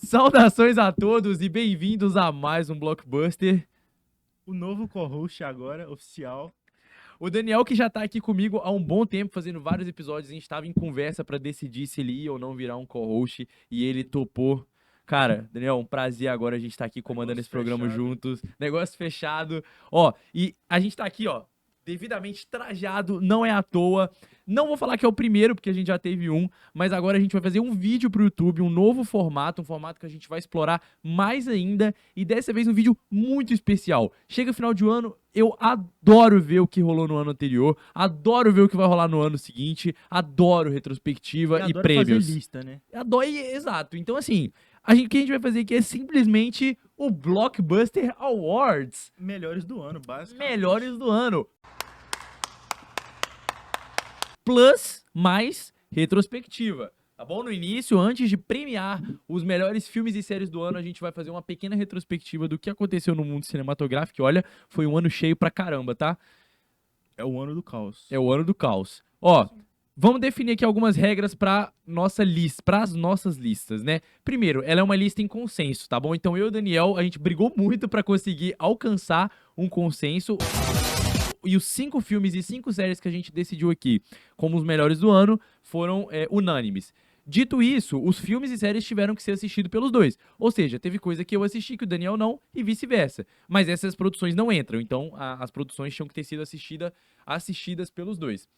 Saudações a todos e bem-vindos a mais um Blockbuster. O novo co-host agora, oficial. O Daniel, que já tá aqui comigo há um bom tempo, fazendo vários episódios, a gente tava em conversa pra decidir se ele ia ou não virar um co-host, e ele topou. Cara, Daniel, um prazer agora a gente tá aqui comandando esse programa juntos. Negócio fechado. Ó, e a gente tá aqui, ó, devidamente trajado, não é à toa. Não vou falar que é o primeiro, porque a gente já teve um, mas agora a gente vai fazer um vídeo pro YouTube, um novo formato, um formato que a gente vai explorar mais ainda, e dessa vez um vídeo muito especial. Chega o final de ano, eu adoro ver o que rolou no ano anterior, adoro ver o que vai rolar no ano seguinte, adoro retrospectiva e prêmios. Fazer lista, né? Adoro, exato. Então, assim, o que a gente vai fazer aqui é simplesmente o Blockbuster Awards. Melhores do ano, basicamente. Melhores do ano. Plus mais retrospectiva. Tá bom? No início, antes de premiar os melhores filmes e séries do ano, a gente vai fazer uma pequena retrospectiva do que aconteceu no mundo cinematográfico. Olha, foi um ano cheio pra caramba, tá? É o ano do caos. É o ano do caos. Ó, vamos definir aqui algumas regras para nossa lista, para as nossas listas, né? Primeiro, ela é uma lista em consenso, tá bom? Então eu e o Daniel, a gente brigou muito para conseguir alcançar um consenso. E os 5 filmes e 5 séries que a gente decidiu aqui como os melhores do ano foram unânimes. Dito isso, os filmes e séries tiveram que ser assistidos pelos dois. Ou seja, teve coisa que eu assisti que o Daniel não e vice-versa. Mas essas produções não entram, então as produções tinham que ter sido assistidas pelos dois.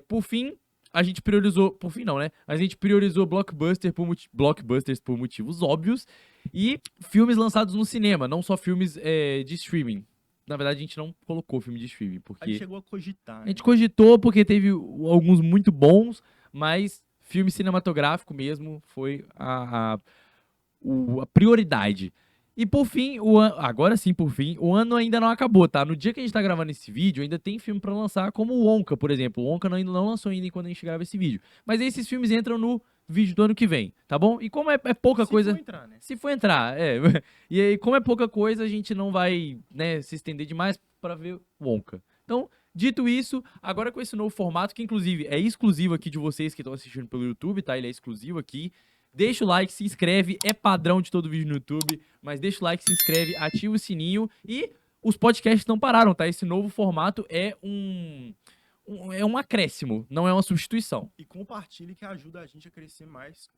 Por fim, a gente priorizou... Por fim não, né? A gente priorizou blockbusters por motivos óbvios e filmes lançados no cinema, não só filmes de streaming. Na verdade, a gente não colocou filme de streaming, porque... A gente chegou a cogitar, né? A gente cogitou porque teve alguns muito bons, mas filme cinematográfico mesmo foi a prioridade. E por fim, agora sim, por fim, o ano ainda não acabou, tá? No dia que a gente tá gravando esse vídeo, ainda tem filme pra lançar, como o Wonka, por exemplo. O Wonka ainda não lançou ainda enquanto a gente grava esse vídeo. Mas esses filmes entram no vídeo do ano que vem, tá bom? E como é pouca coisa... Se for entrar, né? Se for entrar, E aí, como é pouca coisa, a gente não vai, né, se estender demais pra ver Wonka. Então, dito isso, agora com esse novo formato, que inclusive é exclusivo aqui de vocês que estão assistindo pelo YouTube, tá? Ele é exclusivo aqui. Deixa o like, se inscreve, é padrão de todo vídeo no YouTube, mas deixa o like, se inscreve, ativa o sininho e os podcasts não pararam, tá? Esse novo formato é um acréscimo, não é uma substituição. E compartilhe que ajuda a gente a crescer mais.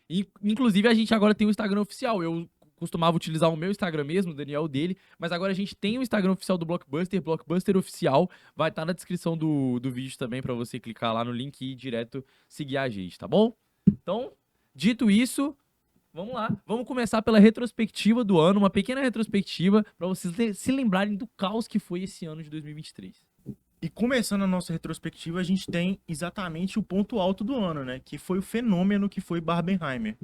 E, inclusive, a gente agora tem o Instagram oficial. Eu costumava utilizar o meu Instagram mesmo, o Daniel dele, mas agora a gente tem o Instagram oficial do Blockbuster, Blockbuster Oficial, vai estar na descrição do vídeo também pra você clicar lá no link e ir direto seguir a gente, tá bom? Então, dito isso, vamos lá. Vamos começar pela retrospectiva do ano, uma pequena retrospectiva pra vocês se lembrarem do caos que foi esse ano de 2023. E começando a nossa retrospectiva, a gente tem exatamente o ponto alto do ano, né? Que foi o fenômeno que foi Barbenheimer.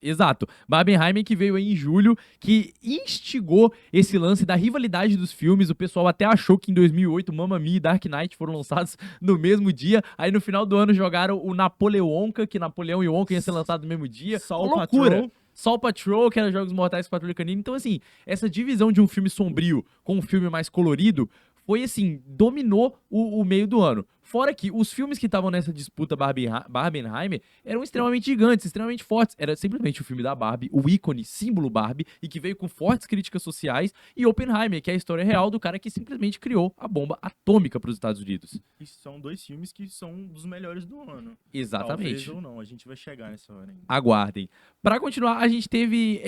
Exato. Barbenheimer que veio aí em julho, que instigou esse lance da rivalidade dos filmes. O pessoal até achou que em 2008 Mamma Mia e Dark Knight foram lançados no mesmo dia. Aí no final do ano jogaram o Napoleonca, que Napoleão e Wonka ia ser lançado no mesmo dia. Saw Loucura. Patrol. Saw Patrol, que era Jogos Mortais Patrulha Canina. Então, assim, essa divisão de um filme sombrio com um filme mais colorido foi, assim, dominou o meio do ano. Fora que os filmes que estavam nessa disputa Barbenheimer eram extremamente gigantes, extremamente fortes. Era simplesmente o filme da Barbie, o ícone, símbolo Barbie, e que veio com fortes críticas sociais, e Oppenheimer, que é a história real do cara que simplesmente criou a bomba atômica para os Estados Unidos. E são 2 filmes que são dos melhores do ano. Exatamente. Talvez ou não, a gente vai chegar nessa hora ainda. Aguardem. Pra continuar, a gente teve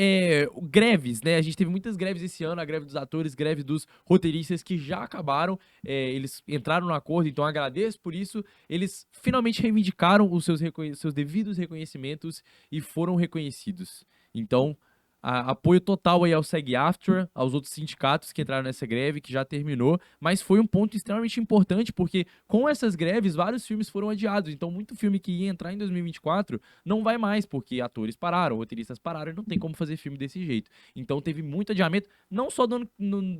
greves, né? A gente teve muitas greves esse ano, a greve dos atores, greve dos roteiristas que já acabaram. Eles entraram no acordo, então agradeço por isso. Eles finalmente reivindicaram os seus devidos reconhecimentos e foram reconhecidos. Então, apoio total aí ao SAG-AFTRA, aos outros sindicatos que entraram nessa greve, que já terminou, mas foi um ponto extremamente importante, porque com essas greves, vários filmes foram adiados, então muito filme que ia entrar em 2024 não vai mais, porque atores pararam, roteiristas pararam, e não tem como fazer filme desse jeito. Então teve muito adiamento, não só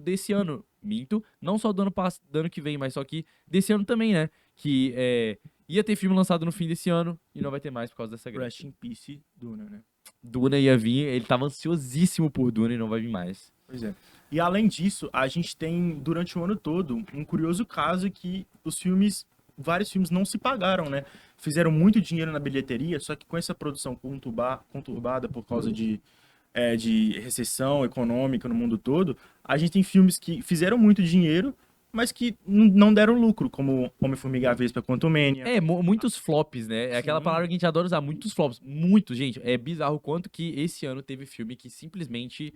desse ano, não só do ano que vem, mas só que desse ano também, né, que ia ter filme lançado no fim desse ano, e não vai ter mais por causa dessa greve. Rest in Peace, Duna, né? Duna ia vir, ele tava ansiosíssimo por Duna e não vai vir mais. Pois é. E além disso, a gente tem, durante o ano todo, um curioso caso que os filmes vários filmes não se pagaram, né? Fizeram muito dinheiro na bilheteria, só que com essa produção conturbada por causa de recessão econômica no mundo todo, a gente tem filmes que fizeram muito dinheiro, mas que não deram lucro, como Homem-Formiga e a Vespa Quantumania. Muitos flops, né? É aquela Sim. palavra que a gente adora usar, muitos flops. Muitos, gente. É bizarro o quanto que esse ano teve filme que simplesmente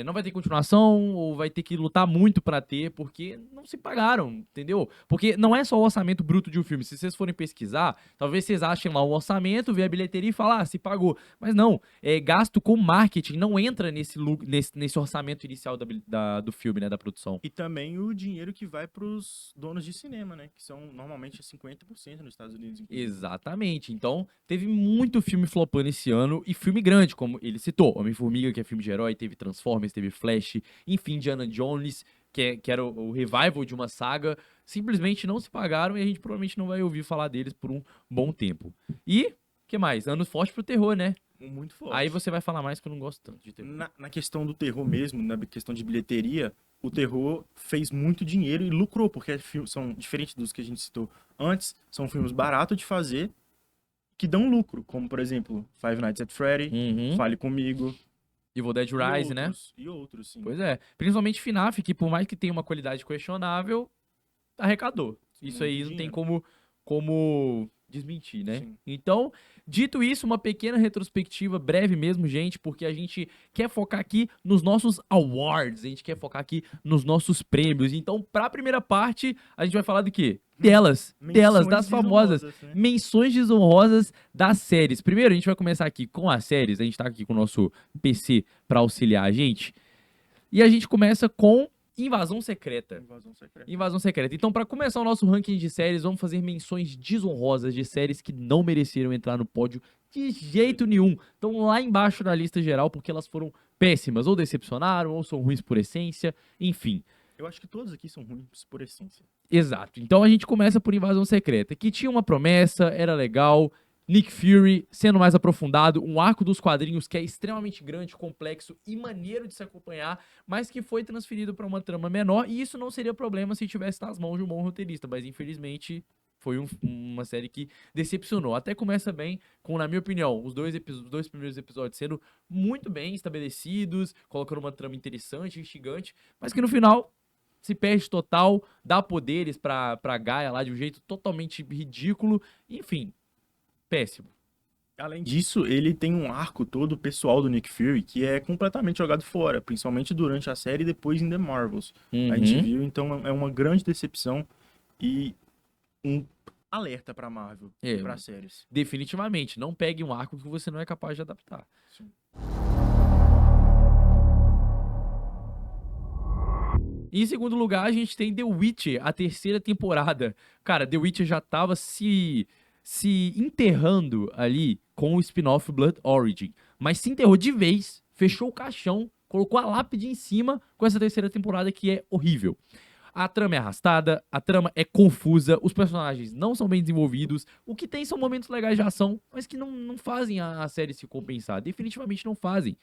não vai ter continuação ou vai ter que lutar muito pra ter, porque não se pagaram, entendeu? Porque não é só o orçamento bruto de um filme. Se vocês forem pesquisar, talvez vocês achem lá um orçamento, vê a bilheteria e falar, se pagou. Mas não, gasto com marketing não entra nesse orçamento inicial do filme, né, da produção. E também o dinheiro que vai pros donos de cinema, né? Que são normalmente 50% nos Estados Unidos. Inclusive. Exatamente. Então, teve muito filme flopando esse ano e filme grande, como ele citou. Homem-Formiga, que é filme de herói, teve Transformers, teve Flash, enfim, Indiana Jones, que era o revival de uma saga. Simplesmente não se pagaram e a gente provavelmente não vai ouvir falar deles por um bom tempo. E, que mais? Anos fortes pro terror, né? Muito forte. Aí você vai falar mais que eu não gosto tanto de terror. Na questão do terror mesmo, na questão de bilheteria, o terror fez muito dinheiro e lucrou, porque são diferentes dos que a gente citou antes, são filmes baratos de fazer que dão lucro, como por exemplo, Five Nights at Freddy, Fale Comigo, Evil Dead Rise, né? E outros, sim. Pois é. Principalmente FNAF, que por mais que tenha uma qualidade questionável, arrecadou. Isso aí não tem como desmentir, né? Sim. Então, dito isso, uma pequena retrospectiva, breve mesmo, gente, porque a gente quer focar aqui nos nossos awards, a gente quer focar aqui nos nossos prêmios. Então, pra primeira parte, a gente vai falar do quê? Delas, das famosas né? menções desonrosas das séries. Primeiro, a gente vai começar aqui com as séries, a gente tá aqui com o nosso PC pra auxiliar a gente. E a gente começa com Invasão Secreta. Invasão Secreta. Então, pra começar o nosso ranking de séries, vamos fazer menções desonrosas de séries que não mereceram entrar no pódio de jeito nenhum. Estão lá embaixo da lista geral porque elas foram péssimas, ou decepcionaram, ou são ruins por essência, enfim. Eu acho que todas aqui são ruins por essência. Exato. Então a gente começa por Invasão Secreta, que tinha uma promessa, era legal. Nick Fury sendo mais aprofundado, um arco dos quadrinhos que é extremamente grande, complexo e maneiro de se acompanhar, mas que foi transferido para uma trama menor, e isso não seria problema se tivesse nas mãos de um bom roteirista, mas infelizmente foi uma série que decepcionou. Até começa bem com, na minha opinião, os dois primeiros episódios sendo muito bem estabelecidos, colocando uma trama interessante, instigante, mas que no final se perde total, dá poderes pra Gaia lá de um jeito totalmente ridículo, enfim, péssimo. Além disso, ele tem um arco todo pessoal do Nick Fury que é completamente jogado fora, principalmente durante a série e depois em The Marvels. A gente viu, então é uma grande decepção e um alerta pra Marvel e pra séries. Definitivamente, não pegue um arco que você não é capaz de adaptar. Sim. Em segundo lugar, a gente tem The Witcher, a terceira temporada. Cara, The Witcher já tava se enterrando ali com o spin-off Blood Origin. Mas se enterrou de vez, fechou o caixão, colocou a lápide em cima com essa terceira temporada que é horrível. A trama é arrastada, a trama é confusa, os personagens não são bem desenvolvidos, o que tem são momentos legais de ação, mas que não fazem a série se compensar, definitivamente não fazem.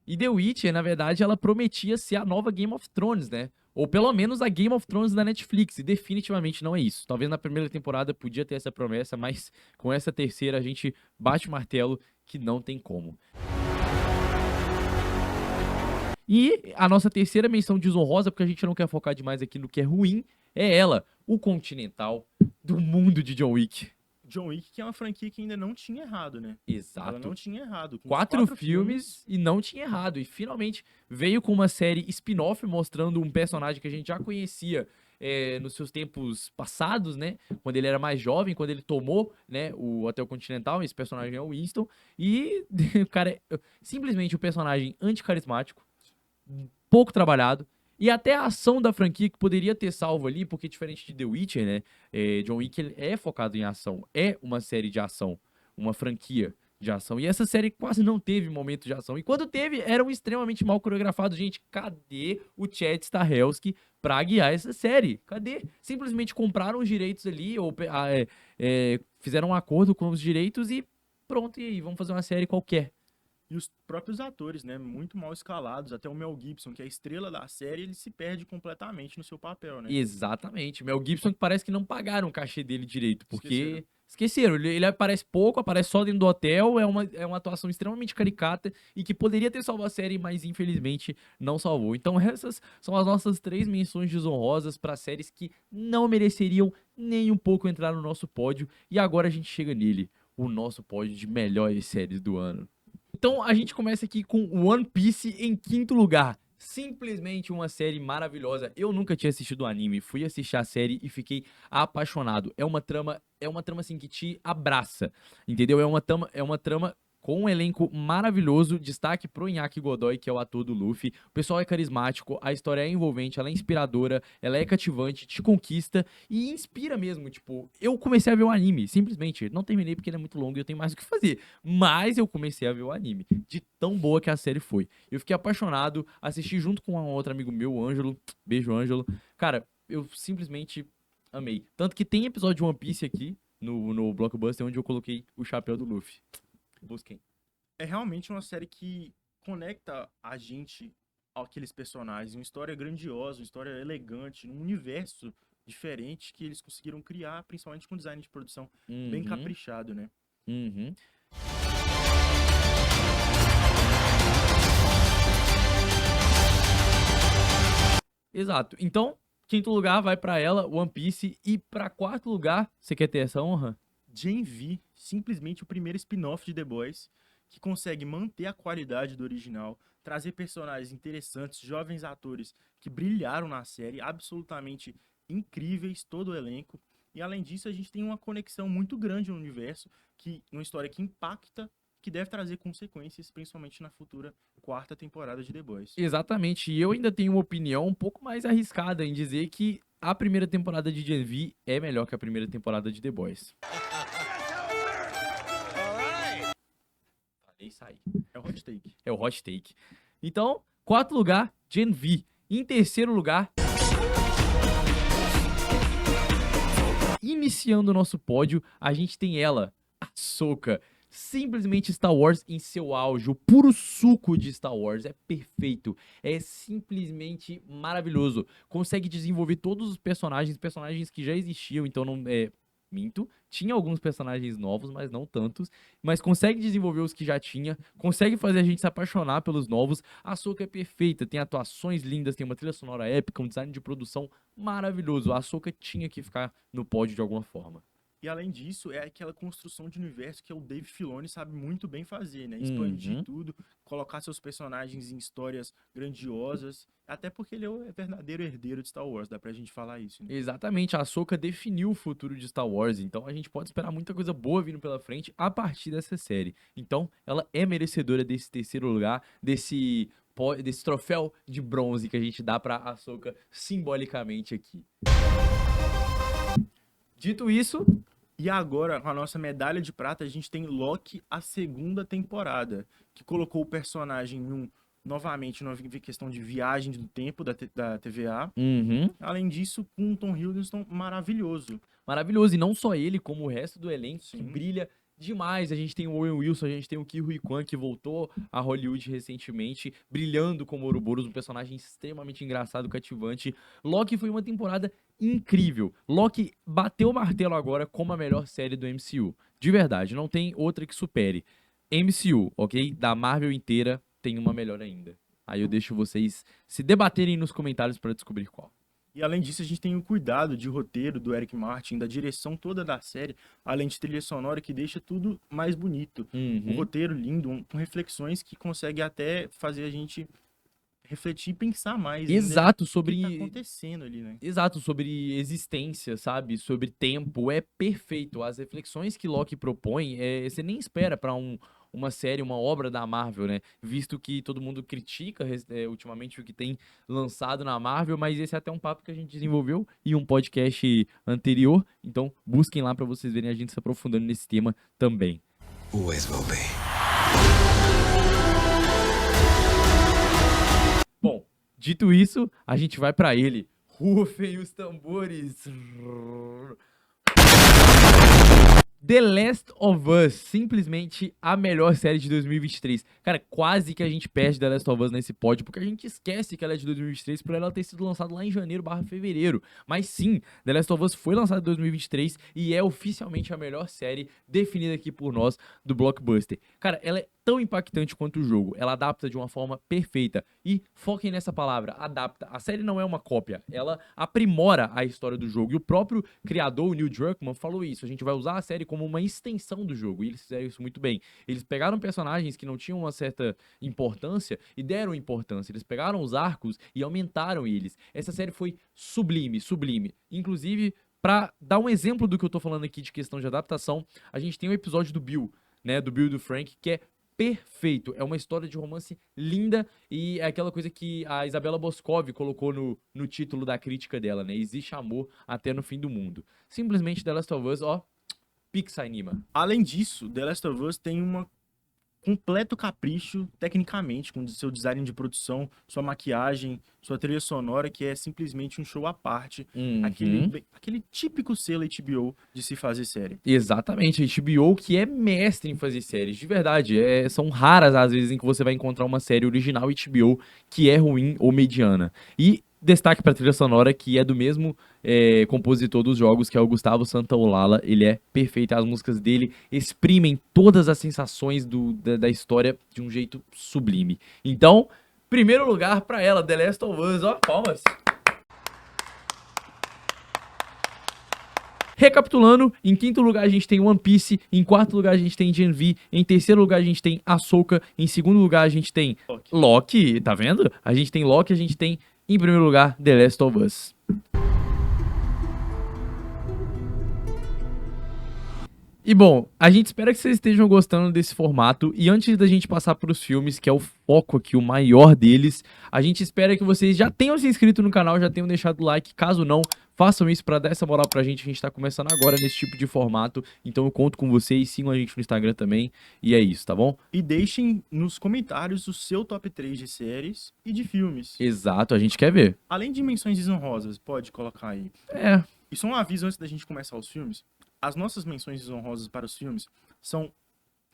E The Witcher, na verdade, ela prometia ser a nova Game of Thrones, né? Ou pelo menos a Game of Thrones da Netflix, e definitivamente não é isso. Talvez na primeira temporada podia ter essa promessa, mas com essa terceira a gente bate o martelo que não tem como. E a nossa terceira menção desonrosa, porque a gente não quer focar demais aqui no que é ruim, é ela, o Continental do mundo de John Wick. John Wick, que é uma franquia que ainda não tinha errado, né? Exato. Ela não tinha errado. Com Quatro filmes e não tinha errado. E finalmente veio com uma série spin-off mostrando um personagem que a gente já conhecia nos seus tempos passados, né? Quando ele era mais jovem, quando ele tomou, né, o Hotel Continental. Esse personagem é o Winston. E o cara simplesmente um personagem anticarismático, pouco trabalhado. E até a ação da franquia que poderia ter salvo ali, porque diferente de The Witcher, né? John Wick ele é focado em ação. É uma série de ação. Uma franquia de ação. E essa série quase não teve momento de ação. E quando teve, eram extremamente mal coreografados. Gente, cadê o Chad Stahelski pra guiar essa série? Cadê? Simplesmente compraram os direitos ali, ou fizeram um acordo com os direitos e pronto, e aí, vamos fazer uma série qualquer. E os próprios atores, né? Muito mal escalados. Até o Mel Gibson, que é a estrela da série, ele se perde completamente no seu papel, né? Exatamente. Mel Gibson que parece que não pagaram o cachê dele direito, Esqueceram. porque esqueceram. Ele aparece pouco, aparece só dentro do hotel, é uma atuação extremamente caricata e que poderia ter salvo a série, mas infelizmente não salvou. Então essas são as nossas 3 menções desonrosas para séries que não mereceriam nem um pouco entrar no nosso pódio. E agora a gente chega nele, o nosso pódio de melhores séries do ano. Então a gente começa aqui com One Piece em quinto lugar. Simplesmente uma série maravilhosa. Eu nunca tinha assistido o anime, fui assistir a série e fiquei apaixonado. É uma trama assim que te abraça, entendeu? É uma trama com um elenco maravilhoso, destaque pro Inaki Godoy, que é o ator do Luffy. O pessoal é carismático, a história é envolvente, ela é inspiradora, ela é cativante, te conquista e inspira mesmo. Tipo, eu comecei a ver o anime, simplesmente. Não terminei porque ele é muito longo e eu tenho mais o que fazer. Mas eu comecei a ver o anime, de tão boa que a série foi. Eu fiquei apaixonado, assisti junto com um outro amigo meu, o Ângelo. Beijo, Ângelo. Cara, eu simplesmente amei. Tanto que tem episódio de One Piece aqui no Blockbuster onde eu coloquei o chapéu do Luffy. Busquem. É realmente uma série que conecta a gente àqueles personagens. Uma história grandiosa, uma história elegante, um universo diferente que eles conseguiram criar, principalmente com design de produção bem Uhum, caprichado, né? uhum. Exato. Então, quinto lugar vai pra ela, One Piece. E pra quarto lugar, você quer ter essa honra? Gen V, simplesmente o primeiro spin-off de The Boys, que consegue manter a qualidade do original, trazer personagens interessantes, jovens atores que brilharam na série, absolutamente incríveis, todo o elenco. E além disso, a gente tem uma conexão muito grande no universo, uma história que impacta, que deve trazer consequências, principalmente na futura quarta temporada de The Boys. Exatamente. E eu ainda tenho uma opinião um pouco mais arriscada em dizer que a primeira temporada de Gen V é melhor que a primeira temporada de The Boys. Falei isso aí. É o hot take. É o hot take. Então, quarto lugar, Gen V. Em terceiro lugar, iniciando o nosso pódio, a gente tem ela, Ahsoka. Simplesmente Star Wars em seu auge, o puro suco de Star Wars, é perfeito, é simplesmente maravilhoso. Consegue desenvolver todos os personagens que já existiam, então não minto, tinha alguns personagens novos, mas não tantos, mas consegue desenvolver os que já tinha, consegue fazer a gente se apaixonar pelos novos. A Ahsoka é perfeita, tem atuações lindas, tem uma trilha sonora épica, um design de produção maravilhoso. A Ahsoka tinha que ficar no pódio de alguma forma. E além disso, é aquela construção de universo que o Dave Filoni sabe muito bem fazer, né? Expandir Uhum. tudo, colocar seus personagens em histórias grandiosas, até porque ele é o verdadeiro herdeiro de Star Wars, dá pra gente falar isso, né? Exatamente, a Ahsoka definiu o futuro de Star Wars, então a gente pode esperar muita coisa boa vindo pela frente a partir dessa série. Então, ela é merecedora desse terceiro lugar, desse troféu de bronze que a gente dá pra Ahsoka simbolicamente aqui. Dito isso, E agora, com a nossa medalha de prata, a gente tem Loki, a segunda temporada, que colocou o personagem novamente numa questão de viagem do tempo da TVA. uhum, Além disso, com um Tom Hiddleston maravilhoso. maravilhoso. E não só ele, como o resto do elenco, que Sim. brilha demais. A gente tem o Owen Wilson, a gente tem o Ke Huy Quan, que voltou a Hollywood recentemente, brilhando como Ouroboros, um personagem extremamente engraçado, cativante. Loki foi uma temporada incrível. Loki bateu o martelo agora como a melhor série do MCU. De verdade, não tem outra que supere. MCU, ok? Da Marvel inteira, tem uma melhor ainda. Aí eu deixo vocês se debaterem nos comentários pra descobrir qual. E além disso, a gente tem o cuidado de roteiro do Eric Martin, da direção toda da série, além de trilha sonora que deixa tudo mais bonito. Um Uhum. roteiro lindo, com reflexões que consegue até fazer a gente refletir e pensar mais ainda Exato, o que tá sobre acontecendo ali, né? Exato, sobre existência, sabe? Sobre tempo, é perfeito. As reflexões que Loki propõe, você nem espera pra uma série, uma obra da Marvel, né? Visto que todo mundo critica ultimamente o que tem lançado na Marvel, mas esse é até um papo que a gente desenvolveu em um podcast anterior. Então, busquem lá pra vocês verem a gente se aprofundando nesse tema também. Always will be. Bom, dito isso, a gente vai pra ele. Rufem os tambores. The Last of Us, simplesmente a melhor série de 2023. Cara, quase que a gente perde The Last of Us nesse pódio, porque a gente esquece que ela é de 2023 por ela ter sido lançada lá em janeiro/fevereiro. Mas sim, The Last of Us foi lançada em 2023 e é oficialmente a melhor série definida aqui por nós do Blockbuster. Cara, ela é tão impactante quanto o jogo. Ela adapta de uma forma perfeita. E foquem nessa palavra, adapta. A série não é uma cópia, ela aprimora a história do jogo. E o próprio criador, o Neil Druckmann, falou isso. A gente vai usar a série como uma extensão do jogo. E eles fizeram isso muito bem. Eles pegaram personagens que não tinham uma certa importância e deram importância. Eles pegaram os arcos e aumentaram eles. Essa série foi sublime, sublime. Inclusive, pra dar um exemplo do que eu tô falando aqui de questão de adaptação, a gente tem um episódio do Bill, né, do Bill e do Frank, que é perfeito. É uma história de romance linda e é aquela coisa que a Isabella Boscov colocou no título da crítica dela, né? Existe amor até no fim do mundo. Simplesmente The Last of Us, ó, Pixar anima. Além disso, The Last of Us tem um completo capricho, tecnicamente, com seu design de produção, sua maquiagem, sua trilha sonora, que é simplesmente um show à parte. Aquele típico selo HBO de se fazer série. Exatamente, a HBO que é mestre em fazer séries, de verdade. São raras as vezes em que você vai encontrar uma série original HBO que é ruim ou mediana. E destaque para a trilha sonora, que é do mesmo compositor dos jogos, que é o Gustavo Santaolalla. Ele é perfeito, as músicas dele exprimem todas as sensações da história de um jeito sublime. Então, primeiro lugar para ela, The Last of Us, ó, palmas. Recapitulando, em quinto lugar a gente tem One Piece, em quarto lugar a gente tem Gen V, em terceiro lugar a gente tem Ahsoka, em segundo lugar a gente tem Loki, tá vendo? A gente tem Loki, a gente tem, em primeiro lugar, The Last of Us. E bom, a gente espera que vocês estejam gostando desse formato, e antes da gente passar para os filmes, que é o foco aqui, o maior deles, a gente espera que vocês já tenham se inscrito no canal, já tenham deixado o like. Caso não, façam isso para dar essa moral pra gente. A gente tá começando agora nesse tipo de formato, então eu conto com vocês, sigam a gente no Instagram também, e é isso, tá bom? E deixem nos comentários o seu top 3 de séries e de filmes. Exato, a gente quer ver. Além de menções desonrosas, pode colocar aí. E só um aviso antes da gente começar os filmes. As nossas menções desonrosas para os filmes são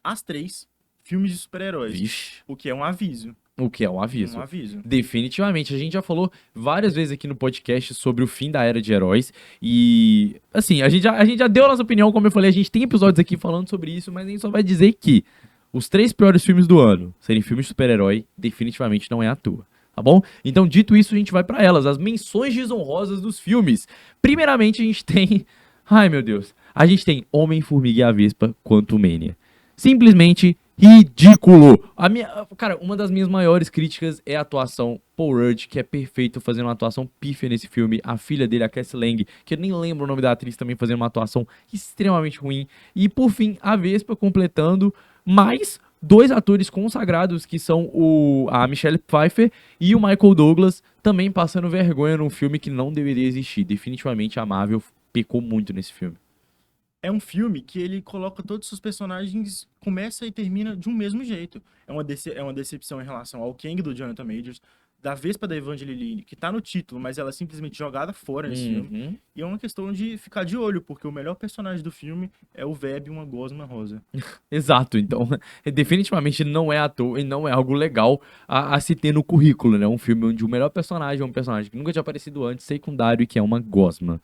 as 3 filmes de super-heróis. Vixe. O que é um aviso. O que é um aviso. Um aviso. Definitivamente. A gente já falou várias vezes aqui no podcast sobre o fim da Era de Heróis. E, assim, a gente já deu a nossa opinião, como eu falei. A gente tem episódios aqui falando sobre isso, mas a gente só vai dizer que os 3 piores filmes do ano serem filmes de super-herói, definitivamente não é à toa. Tá bom? Então, dito isso, a gente vai pra elas. As menções desonrosas dos filmes. Primeiramente, a gente tem... Ai, meu Deus. A gente tem Homem-Formiga e a Vespa Quantumania. Simplesmente ridículo. Cara, uma das minhas maiores críticas é a atuação Paul Rudd, que é perfeito fazendo uma atuação pífia nesse filme. A filha dele, a Cassie Lang, que eu nem lembro o nome da atriz, também fazendo uma atuação extremamente ruim. E por fim, a Vespa completando mais 2 atores consagrados, que são a Michelle Pfeiffer e o Michael Douglas, também passando vergonha num filme que não deveria existir. Definitivamente a Marvel pecou muito nesse filme. É um filme que ele coloca todos os personagens, começa e termina de um mesmo jeito. É uma decepção em relação ao Kang, do Jonathan Majors, da Vespa da Evangeline Lilly, que tá no título, mas ela é simplesmente jogada fora nesse filme. E é uma questão de ficar de olho, porque o melhor personagem do filme é o Veb, uma gosma rosa. Exato, então definitivamente não é à toa e não é algo legal a se ter no currículo, né? Um filme onde o melhor personagem é um personagem que nunca tinha aparecido antes, secundário, e que é uma gosma.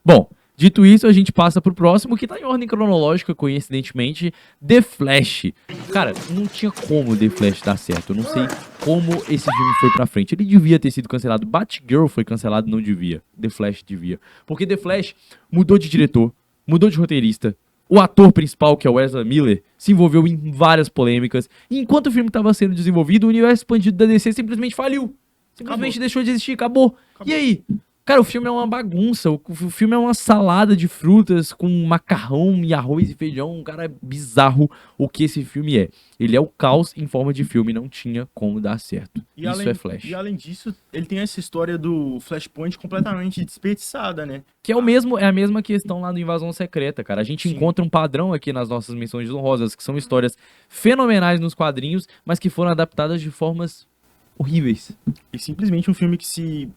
Bom, dito isso, a gente passa pro próximo, que tá em ordem cronológica, coincidentemente, The Flash. Cara, não tinha como The Flash dar certo. Eu não sei como esse filme foi pra frente. Ele devia ter sido cancelado. Batgirl foi cancelado, não devia. The Flash devia. Porque The Flash mudou de diretor, mudou de roteirista. O ator principal, que é o Ezra Miller, se envolveu em várias polêmicas. E enquanto o filme estava sendo desenvolvido, o universo expandido da DC simplesmente faliu. Simplesmente deixou de existir, acabou. E aí? Cara, o filme é uma bagunça, o filme é uma salada de frutas com macarrão e arroz e feijão, cara, é bizarro o que esse filme é. Ele é o caos em forma de filme, não tinha como dar certo. Isso é Flash. E além disso, ele tem essa história do Flashpoint completamente desperdiçada, né? Que é a mesma questão lá do Invasão Secreta, cara. A gente encontra um padrão aqui nas nossas menções desonrosas, que são histórias fenomenais nos quadrinhos, mas que foram adaptadas de formas horríveis. E simplesmente um filme que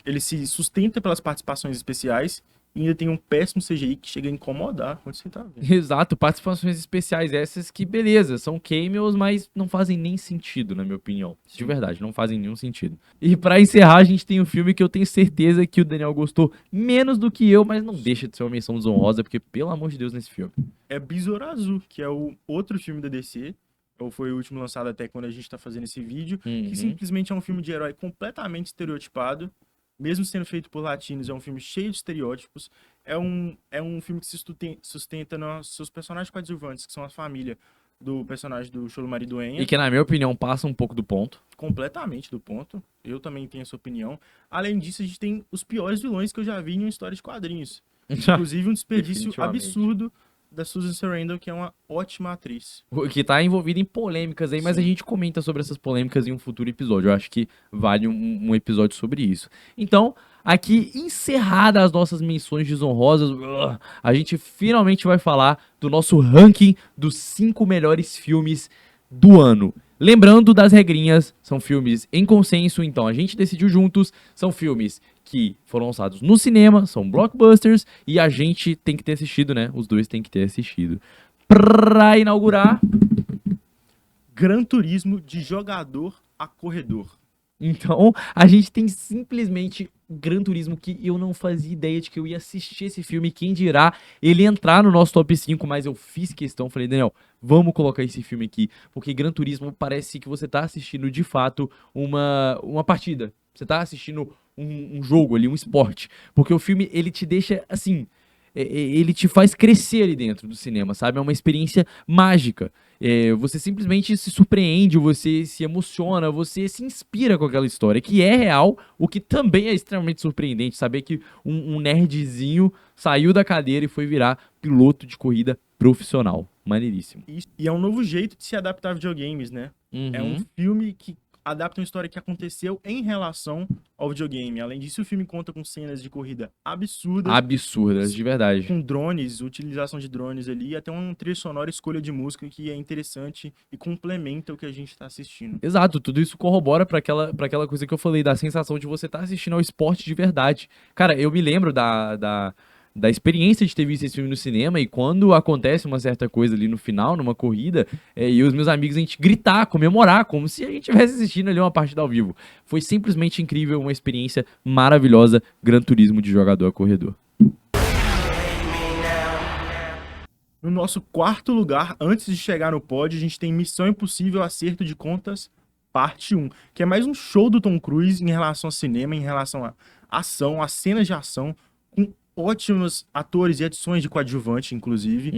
ele se sustenta pelas participações especiais e ainda tem um péssimo CGI que chega a incomodar quando você tá vendo. Exato, participações especiais essas que, beleza, são cameos, mas não fazem nem sentido, na minha opinião. De Sim. verdade, não fazem nenhum sentido. E pra encerrar, a gente tem um filme que eu tenho certeza que o Daniel gostou menos do que eu, mas não deixa de ser uma menção desonrosa, porque, pelo amor de Deus, nesse filme. É Besouro Azul, que é o outro filme da DC, ou foi o último lançado até quando a gente tá fazendo esse vídeo, Uhum. que simplesmente é um filme de herói completamente estereotipado, mesmo sendo feito por latinos, é um filme cheio de estereótipos, é um filme que se sustenta nos seus personagens coadjuvantes, que são a família do personagem do Xolomari Duenha, E que, na minha opinião, passa um pouco do ponto. completamente do ponto, eu também tenho essa opinião. Além disso, a gente tem os piores vilões que eu já vi em uma história de quadrinhos, inclusive um desperdício Definitivamente. absurdo da Susan Sarandon, que é uma ótima atriz. Que tá envolvido em polêmicas aí, mas Sim. a gente comenta sobre essas polêmicas em um futuro episódio. Eu acho que vale um episódio sobre isso. Então, aqui, encerradas as nossas menções desonrosas, a gente finalmente vai falar do nosso ranking dos 5 melhores filmes do ano. Lembrando das regrinhas, são filmes em consenso, então a gente decidiu juntos, são filmes que foram lançados no cinema, são blockbusters, e a gente tem que ter assistido, né? Os dois tem que ter assistido. Pra inaugurar, Gran Turismo de jogador a corredor. então, a gente tem simplesmente Gran Turismo, que eu não fazia ideia de que eu ia assistir esse filme, quem dirá ele entrar no nosso top 5, mas eu fiz questão, falei, Daniel, vamos colocar esse filme aqui, porque Gran Turismo parece que você tá assistindo de fato uma partida, você tá assistindo um jogo ali, um esporte, porque o filme, ele te deixa, assim, ele te faz crescer ali dentro do cinema, sabe? É uma experiência mágica. Você simplesmente se surpreende, você se emociona, você se inspira com aquela história, que é real, o que também é extremamente surpreendente, saber que um nerdzinho saiu da cadeira e foi virar piloto de corrida profissional. Maneiríssimo. E é um novo jeito de se adaptar a videogames, né? É um filme que adapta uma história que aconteceu em relação ao videogame. Além disso, o filme conta com cenas de corrida absurdas, Absurdas, de verdade. com drones, utilização de drones ali, e até uma trilha sonora, escolha de música que é interessante e complementa o que a gente está assistindo. Exato, tudo isso corrobora pra aquela coisa que eu falei, da sensação de você estar assistindo ao esporte de verdade. Cara, eu me lembro da experiência de ter visto esse filme no cinema, e quando acontece uma certa coisa ali no final, numa corrida, e os meus amigos, a gente gritar, comemorar, como se a gente estivesse assistindo ali uma partida ao vivo. Foi simplesmente incrível, uma experiência maravilhosa, Gran Turismo de jogador a corredor. No nosso quarto lugar, antes de chegar no pódio, a gente tem Missão Impossível Acerto de Contas, parte 1, que é mais um show do Tom Cruise em relação ao cinema, em relação à ação, às cenas de ação, com ótimos atores e adições de coadjuvante, inclusive,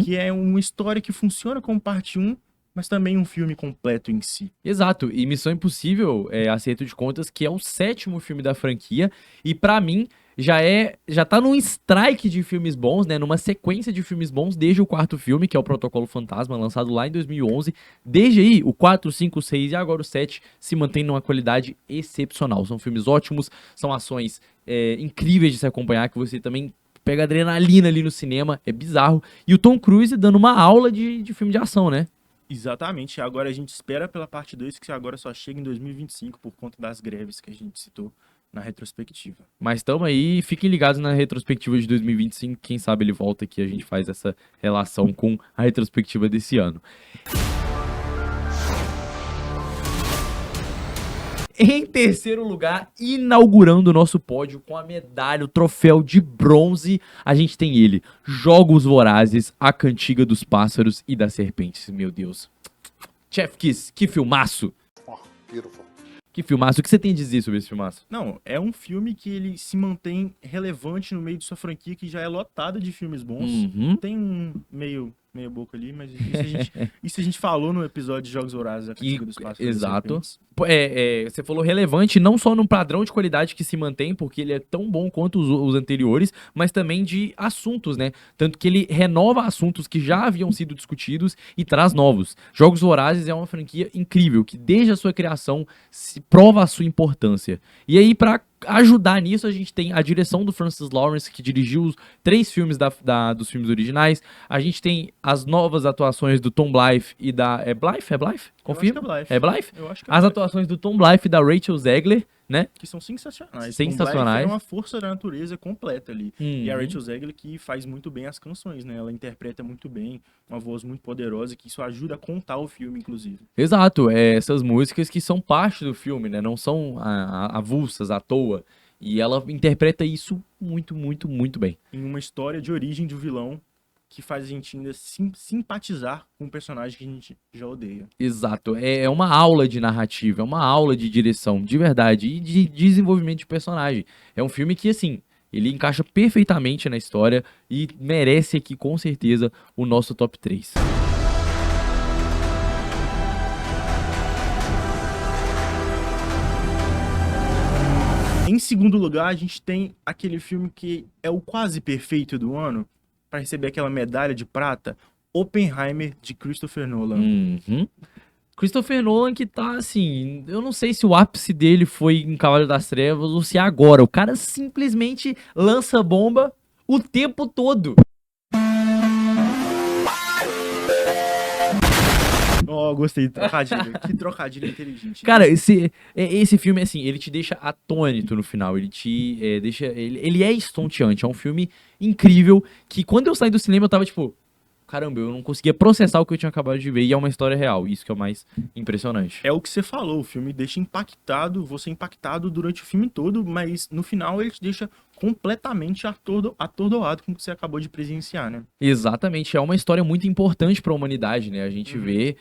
que é uma história que funciona como parte 1, mas também um filme completo em si. Exato, e Missão Impossível, Acerto de Contas, que é o 7º filme da franquia, e pra mim já tá num strike de filmes bons, né, numa sequência de filmes bons desde o 4º filme, que é o Protocolo Fantasma, lançado lá em 2011. Desde aí, o 4, 5, 6 e agora o 7 se mantém numa qualidade excepcional. São filmes ótimos, são ações incríveis de se acompanhar, que você também pega adrenalina ali no cinema, é bizarro. E o Tom Cruise dando uma aula de filme de ação, né? Exatamente, agora a gente espera pela parte 2, que agora só chega em 2025 por conta das greves que a gente citou na retrospectiva. Mas tamo aí, fiquem ligados na retrospectiva de 2025, quem sabe ele volta aqui e a gente faz essa relação com a retrospectiva desse ano. Em terceiro lugar, inaugurando o nosso pódio com a medalha, o troféu de bronze, a gente tem ele, Jogos Vorazes, A Cantiga dos Pássaros e das Serpentes. Meu Deus. Chef Kiss, que filmaço. Beautiful. Que filmaço. O que você tem a dizer sobre esse filmaço? Não, é um filme que ele se mantém relevante no meio de sua franquia, que já é lotada de filmes bons. Tem um meio boca ali, mas isso a gente falou no episódio de Jogos Vorazes, A Cantiga dos Pássaros. Exato. Você falou relevante não só num padrão de qualidade que se mantém, porque ele é tão bom quanto os anteriores, mas também de assuntos, né? Tanto que ele renova assuntos que já haviam sido discutidos e traz novos. Jogos Vorazes é uma franquia incrível, que desde a sua criação se prova a sua importância. E aí, pra ajudar nisso, a gente tem a direção do Francis Lawrence, que dirigiu os 3 filmes dos filmes originais. A gente tem as novas atuações do Tom Blythe e da... É Blythe? Confirma? Eu acho que É Blythe? Eu acho que é As Blythe. atuações do Tom Blythe e da Rachel Zegler, né? Que são sensacionais. Sensacionais. É uma força da natureza completa ali. E a Uhum. Rachel Zegler que faz muito bem as canções, né? Ela interpreta muito bem, uma voz muito poderosa, que isso ajuda a contar o filme, inclusive. Exato, essas músicas que são parte do filme, né? Não são avulsas, à toa. E ela interpreta isso muito, muito, muito bem. Em uma história de origem de um vilão que faz a gente ainda simpatizar com um personagem que a gente já odeia. Exato, é uma aula de narrativa, é uma aula de direção, de verdade, e de desenvolvimento de personagem. É um filme que, assim, ele encaixa perfeitamente na história e merece aqui, com certeza, o nosso top 3. Em segundo lugar, a gente tem aquele filme que é o quase perfeito do ano, para receber aquela medalha de prata, Oppenheimer, de Christopher Nolan. Uhum. Christopher Nolan que tá, assim, eu não sei se o ápice dele foi em Cavaleiro das Trevas ou se é agora. O cara simplesmente lança bomba o tempo todo. Oh, gostei do trocadilho. Que trocadilho inteligente. Cara, esse filme, assim, ele te deixa atônito no final. Ele te deixa. Ele é estonteante. É um filme incrível que quando eu saí do cinema eu tava tipo. Caramba, eu não conseguia processar o que eu tinha acabado de ver e é uma história real. Isso que é o mais impressionante. É o que você falou, o filme deixa você impactado durante o filme todo, mas no final ele te deixa completamente atordoado com o que você acabou de presenciar, né? Exatamente, é uma história muito importante para a humanidade, né? A gente vê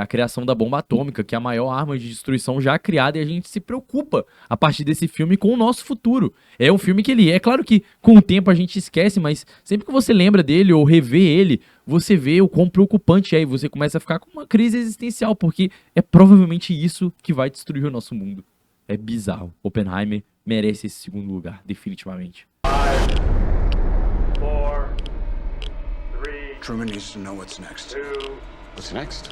a criação da bomba atômica, que é a maior arma de destruição já criada, e a gente se preocupa a partir desse filme com o nosso futuro. É um filme que ele é claro que com o tempo a gente esquece, mas sempre que você lembra dele ou revê ele, você vê o quão preocupante é e você começa a ficar com uma crise existencial, porque é provavelmente isso que vai destruir o nosso mundo. É bizarro. Oppenheimer merece esse segundo lugar, definitivamente. 5, 4, 3, Truman needs to know what's next. 2, What's next?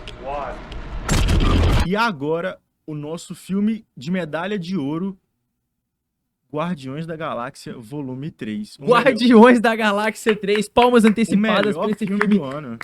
1. E agora, o nosso filme de medalha de ouro, Guardiões da Galáxia, volume 3. Guardiões da Galáxia 3, palmas O antecipadas melhor para esse filme filme, do ano.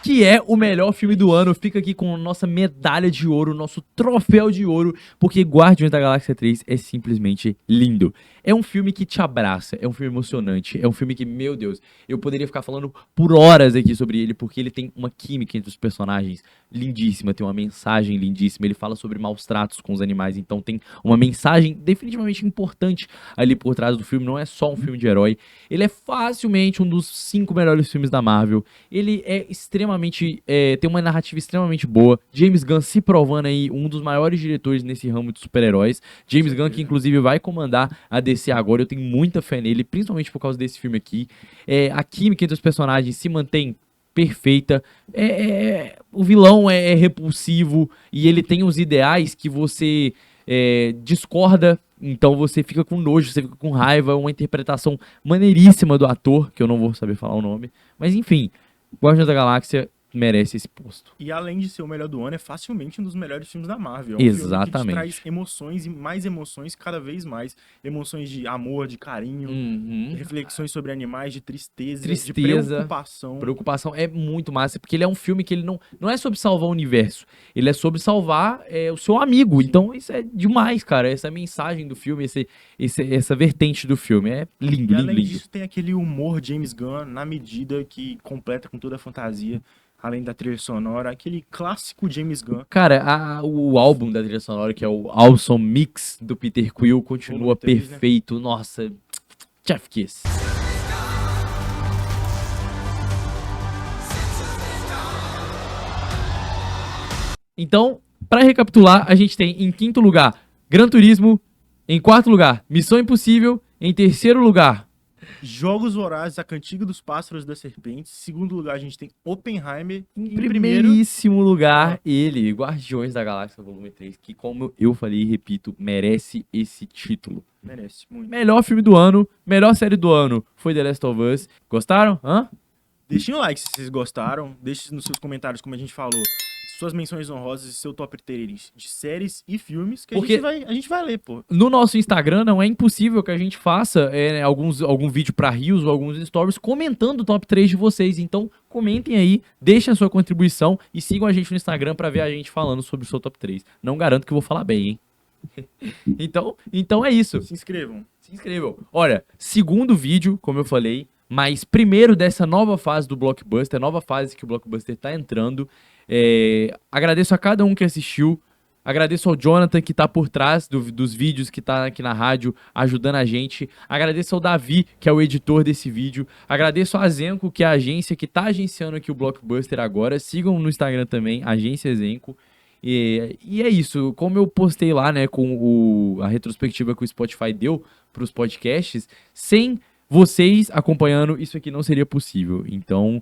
que é o melhor filme do ano. Fica aqui com a nossa medalha de ouro, nosso troféu de ouro, porque Guardiões da Galáxia 3 é simplesmente lindo. É um filme que te abraça, é um filme emocionante, é um filme que, meu Deus, eu poderia ficar falando por horas aqui sobre ele, porque ele tem uma química entre os personagens lindíssima, tem uma mensagem lindíssima, ele fala sobre maus tratos com os animais, então tem uma mensagem definitivamente importante ali por trás do filme, não é só um filme de herói, ele é facilmente um dos 5 melhores filmes da Marvel, ele é extremamente, tem uma narrativa extremamente boa, James Gunn se provando aí um dos maiores diretores nesse ramo de super-heróis, James Gunn que inclusive vai comandar a DC agora, eu tenho muita fé nele, principalmente por causa desse filme aqui, a química entre os personagens se mantém perfeita, o vilão é repulsivo e ele tem os ideais que você discorda, então você fica com nojo, você fica com raiva, uma interpretação maneiríssima do ator, que eu não vou saber falar o nome, mas enfim, Guardiões da Galáxia merece esse posto. E além de ser o melhor do ano, é facilmente um dos melhores filmes da Marvel. É um Exatamente. filme que te traz emoções e mais emoções cada vez mais. Emoções de amor, de carinho, reflexões sobre animais, de tristeza, de preocupação. Preocupação é muito massa, porque ele é um filme que ele não é sobre salvar o universo, ele é sobre salvar o seu amigo. Então isso é demais, cara. Essa mensagem do filme, essa vertente do filme é lindo, E lindo, além lindo. disso, tem aquele humor James Gunn na medida que completa com toda a fantasia. Além da trilha sonora, aquele clássico James Gunn. Cara, o álbum da trilha sonora, que é o Awesome Mix do Peter Quill, continua Volume 3, né? perfeito. Nossa, Chef Kiss. Então, pra recapitular, a gente tem em quinto lugar Gran Turismo, em quarto lugar Missão Impossível, em terceiro lugar Jogos Vorazes, A Cantiga dos Pássaros e das Serpentes. Em segundo lugar, a gente tem Oppenheimer. Em Em primeiro, primeiríssimo lugar, ele, Guardiões da Galáxia Volume 3, que como eu falei e repito, merece esse título. merece muito. Melhor filme do ano, melhor série do ano foi The Last of Us. Gostaram? Hã? Deixem o like se vocês gostaram. Deixe nos seus comentários, como a gente falou, suas menções honrosas e seu top 3 de séries e filmes que Porque- a gente vai ler, pô. No nosso Instagram não é impossível que a gente faça algum vídeo pra Reels ou alguns stories comentando o top 3 de vocês. Então comentem aí, deixem a sua contribuição e sigam a gente no Instagram pra ver a gente falando sobre o seu top 3. Não garanto que eu vou falar bem, hein? então é isso. Se inscrevam. Se inscrevam. Olha, segundo vídeo, como eu falei, mas primeiro dessa nova fase do Blockbuster, nova fase que o Blockbuster tá entrando. Agradeço a cada um que assistiu. Agradeço ao Jonathan que tá por trás dos vídeos, que tá aqui na rádio ajudando a gente. Agradeço ao Davi, que é o editor desse vídeo. Agradeço a Zenco, que é a agência que tá agenciando aqui o Blockbuster agora. Sigam no Instagram também, Agência Zenco. E é isso, como eu postei lá, né, com a retrospectiva que o Spotify deu para os podcasts, sem vocês acompanhando, isso aqui não seria possível. Então,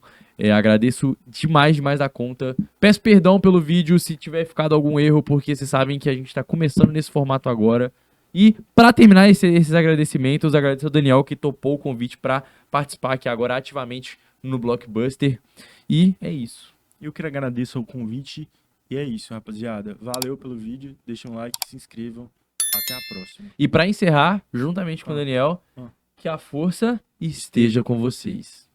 agradeço demais da conta. Peço perdão pelo vídeo se tiver ficado algum erro, porque vocês sabem que a gente está começando nesse formato agora. E para terminar esses agradecimentos, agradeço ao Daniel que topou o convite para participar aqui agora ativamente no Blockbuster. E é isso. Eu quero agradecer o convite. E é isso, rapaziada. Valeu pelo vídeo. Deixem um like, se inscrevam. Até a próxima. E para encerrar, juntamente com o Daniel, que a força esteja com vocês.